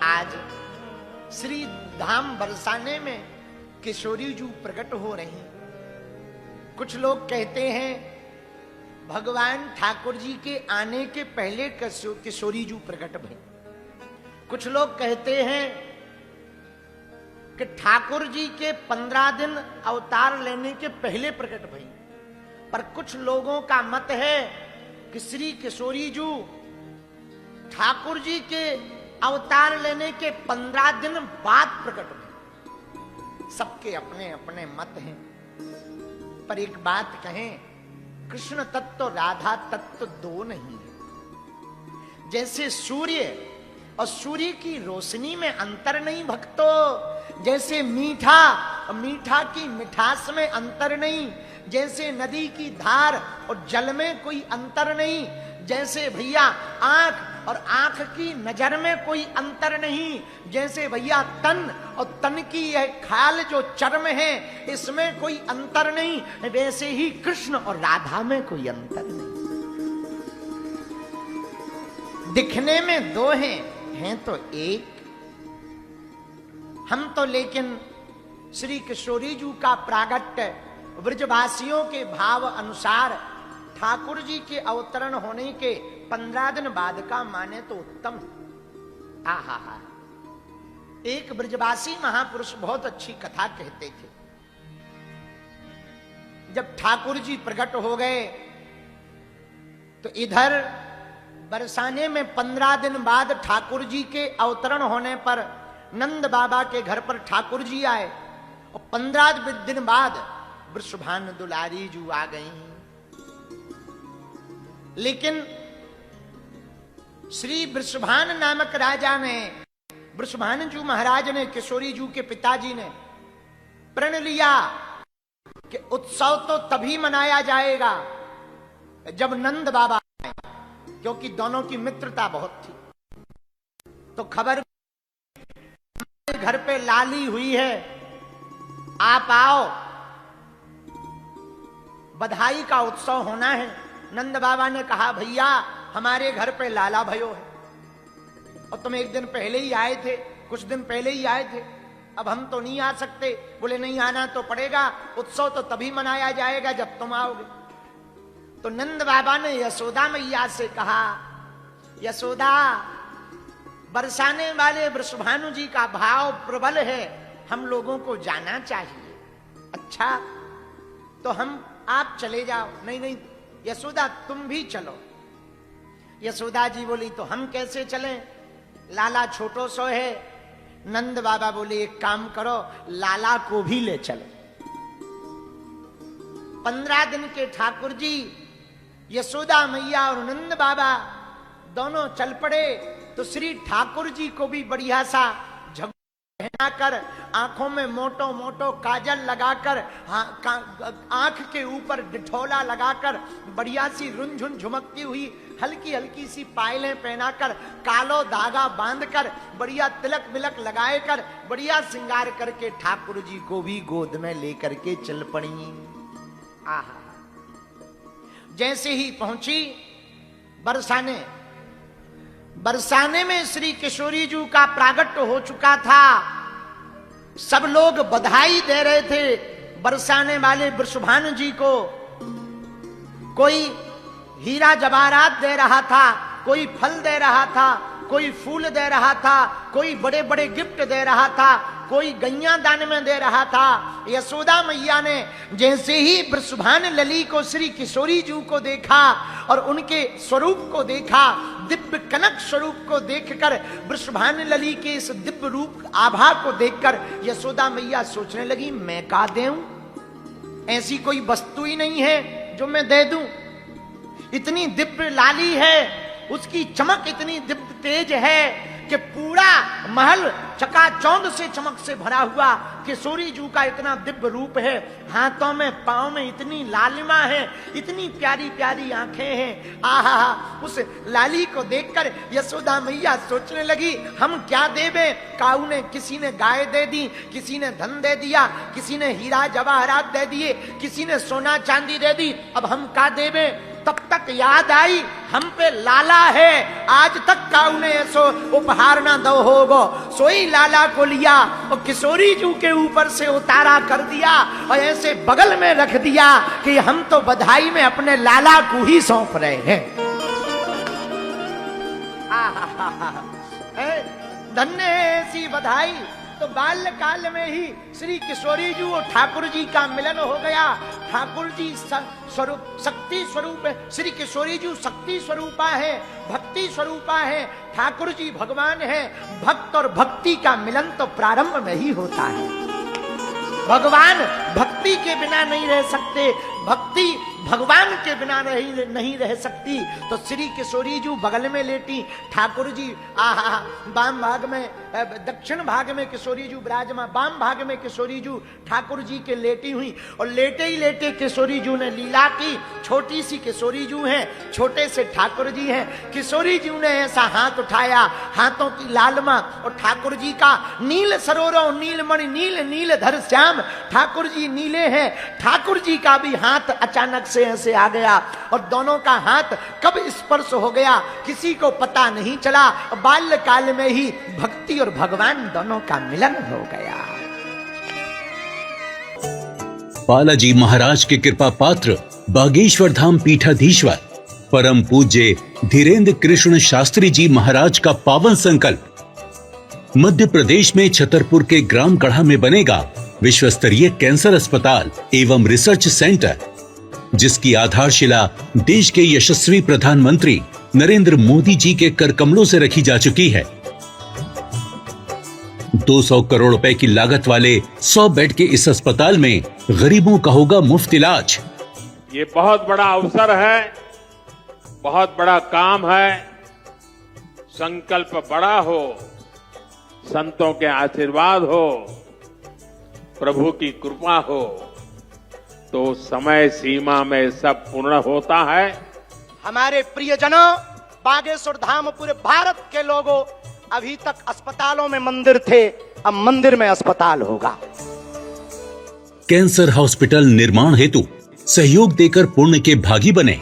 आज श्री धाम बरसाने में किशोरी जू प्रकट हो रही। कुछ लोग कहते हैं भगवान ठाकुर जी के आने के पहले किशोरी जू प्रकट भई। कुछ लोग कहते हैं कि ठाकुर जी के 15 दिन अवतार लेने के पहले प्रकट भई। पर कुछ लोगों का मत है कि श्री किशोरी जू ठाकुर जी के अवतार लेने के 15 दिन बाद प्रकट हुए। सबके अपने अपने मत हैं। पर एक बात कहें, कृष्ण तत्व राधा तत्व दो नहीं है। जैसे सूर्य और सूर्य की रोशनी में अंतर नहीं भक्तों, जैसे मीठा और मीठा की मिठास में अंतर नहीं, जैसे नदी की धार और जल में कोई अंतर नहीं, जैसे भैया आंख और आंख की नजर में कोई अंतर नहीं, जैसे भैया तन और तन की यह खाल जो चर्म है इसमें कोई अंतर नहीं, वैसे ही कृष्ण और राधा में कोई अंतर नहीं। दिखने में दो हैं तो एक। हम तो लेकिन श्री किशोरी जू का प्रागट्य ब्रजवासियों के भाव अनुसार ठाकुर जी के अवतरण होने के 15 दिन बाद का माने तो उत्तम। आहा हा। एक ब्रजवासी महापुरुष बहुत अच्छी कथा कहते थे। जब ठाकुर जी प्रकट हो गए तो इधर बरसाने में 15 दिन बाद ठाकुर जी के अवतरण होने पर नंद बाबा के घर पर ठाकुर जी आए और 15 दिन बाद वृषभान दुलारी जू आ गई। लेकिन श्री वृषभान नामक राजा ने, वृषभान जू महाराज ने, किशोरी जू के पिताजी ने प्रण लिया कि उत्सव तो तभी मनाया जाएगा जब नंद बाबा आए, क्योंकि दोनों की मित्रता बहुत थी। तो खबर घर पे लाली हुई है, आप आओ, बधाई का उत्सव होना है। नंद बाबा ने कहा भैया हमारे घर पे लाला भयो है और तुम एक दिन पहले ही आए थे, कुछ दिन पहले ही आए थे, अब हम तो नहीं आ सकते। बोले नहीं आना तो पड़ेगा, उत्सव तो तभी मनाया जाएगा जब तुम आओगे। तो नंद बाबा ने यशोदा मैया से कहा, यशोदा बरसाने वाले वृषभानु जी का भाव प्रबल है, हम लोगों को जाना चाहिए। अच्छा तो हम, आप चले जाओ। नहीं नहीं यशोदा तुम भी चलो। यशोदा जी बोली तो हम कैसे चलें, लाला छोटो सो है। नंद बाबा बोले एक काम करो, लाला को भी ले चलो। 15 दिन के ठाकुर जी, यशोदा मैया और नंद बाबा दोनों चल पड़े। तो श्री ठाकुर जी को भी बढ़िया सा पहनाकर, आंखों में मोटो मोटो काजल लगाकर, आंख के ऊपर डिठोला लगाकर, बढ़िया सी रुनझुन झुमकती हुई हल्की हल्की सी पायलें पहनाकर, कालो धागा बांधकर, बढ़िया तिलक बिलक लगाए कर, बढ़िया श्रृंगार करके ठाकुर जी को भी गोद में लेकर के चल पड़ी। आहा। जैसे ही पहुंची बरसाने, बरसाने में श्री किशोरी जू का प्रागट्य हो चुका था। सब लोग बधाई दे रहे थे बरसाने वाले वृषभानु जी को। कोई हीरा जवाहरात दे रहा था, कोई फल दे रहा था, कोई फूल दे रहा था, कोई बड़े बड़े गिफ्ट दे रहा था, कोई गैया दान में दे रहा था। यशोदा मैया ने जैसे ही वृषभान लली को, श्री किशोरी जू को देखा और उनके स्वरूप को देखा, दिव्य कनक स्वरूप को देखकर, वृषभान लली के इस दिव्य रूप आभा को देखकर यशोदा मैया सोचने लगी मैं का दूं, ऐसी कोई वस्तु ही नहीं है जो मैं दे दूं। इतनी दिव्य लाली है, उसकी चमक इतनी दिव्य तेज है कि पूरा महल चकाचौंध से चमक से भरा हुआ किशोरी जू का इतना दिव्य रूप है। हाथों में पांव में इतनी लालिमा है, इतनी प्यारी प्यारी आंखें हैं। आहा, उस लाली को देखकर यशोदा मैया सोचने लगी हम क्या देवे। काऊ ने, किसी ने गाय दे दी, किसी ने धन दे दिया, किसी ने हीरा जवाहरात दे दिए, किसी ने सोना चांदी दे दी, अब हम क्या देवे। तब तक याद आई हम पे लाला है, आज तक का उन्हें ऐसो उपहार ना दो होगो। सोई लाला को लिया और किशोरी जू के ऊपर से उतारा कर दिया और ऐसे बगल में रख दिया कि हम तो बधाई में अपने लाला को ही सौंप रहे हैं। धन्य है ऐसी बधाई। तो बाल्यकाल में ही श्री किशोरी जी और ठाकुर जी का मिलन हो गया। ठाकुर जी स्वरूप शक्ति स्वरूप है, श्री किशोरी जी शक्ति स्वरूपा है, भक्ति स्वरूपा है, ठाकुर जी भगवान है। भक्त और भक्ति का मिलन तो प्रारंभ में ही होता है। भगवान भक्ति के बिना नहीं रह सकते, भक्ति भगवान के बिना नहीं रह सकती। तो श्री किशोरी जी बगल में लेटी, ठाकुर जी आहा बाम भाग में, दक्षिण भाग में किशोरी जी विराजमान, बाम भाग में किशोरी जी ठाकुर जी के लेटी हुई। और लेटे ही लेटे किशोरी जी ने लीला की। छोटी सी किशोरी जी हैं, छोटे से ठाकुर जी हैं। किशोरी जी ने ऐसा हाथ उठाया, हाथों की लालमा, और ठाकुर जी का नील सरोरो नीलमणि नील नीलधर श्याम, ठाकुर जी नीले हैं। ठाकुर जी का भी हाथ अचानक से ऐसे आ गया और दोनों का हाथ कब स्पर्श हो गया किसी को पता नहीं चला। बाल्यकाल में ही भक्ति और भगवान दोनों का मिलन हो गया। बालाजी महाराज के कृपा पात्र बागेश्वर धाम पीठाधीश्वर परम पूज्य धीरेन्द्र कृष्ण शास्त्री जी महाराज का पावन संकल्प। मध्य प्रदेश में छतरपुर के ग्राम गढ़ा में बनेगा विश्व स्तरीय कैंसर अस्पताल एवं रिसर्च सेंटर, जिसकी आधारशिला देश के यशस्वी प्रधानमंत्री नरेंद्र मोदी जी के कर कमलों से रखी जा चुकी है। 200 करोड़ रुपए की लागत वाले 100 बेड के इस अस्पताल में गरीबों का होगा मुफ्त इलाज। ये बहुत बड़ा अवसर है, बहुत बड़ा काम है। संकल्प बड़ा हो, संतों के आशीर्वाद हो, प्रभु की कृपा हो, तो समय सीमा में सब पूर्ण होता है। हमारे प्रियजनों, बागेश्वर धाम पूरे भारत के लोगों, अभी तक अस्पतालों में मंदिर थे, अब मंदिर में अस्पताल होगा। कैंसर हॉस्पिटल निर्माण हेतु सहयोग देकर पुण्य के भागी बने।